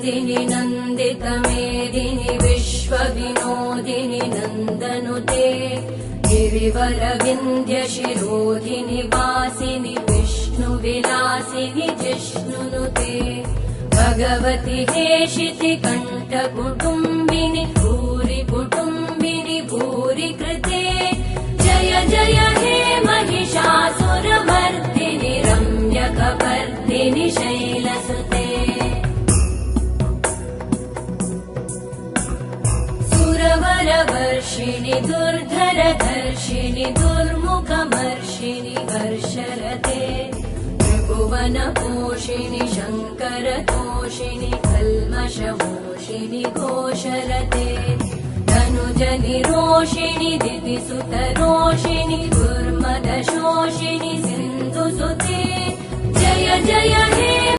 नन्दिनि नन्दितमेदिनि विश्वविनोदिनि नन्दनुते गिरिवरविन्ध्यशिरोधिनि वासिनि विष्णुविलासिनि जिष्णुनुते भगवति हेशिति कण्ठकुटुम्बिनि भूरि कुटुम्बिनि भूरि कृते जय जय हे महिषासुरमर्दिनि रम्यकपर्दिनि शैलसुते सुरवरवर्षिणि दुर्धरधर्षिणि दुर्मुखमर्षिणि हर्षरते त्रिभुवनपोषिणि शङ्करतोषिणि कल्मषमोषिणि घोषरते धनुजनिरोषिणि दितिसुतरोषिणि दुर्मदशोषिणि सिन्धुसुते जय जय हे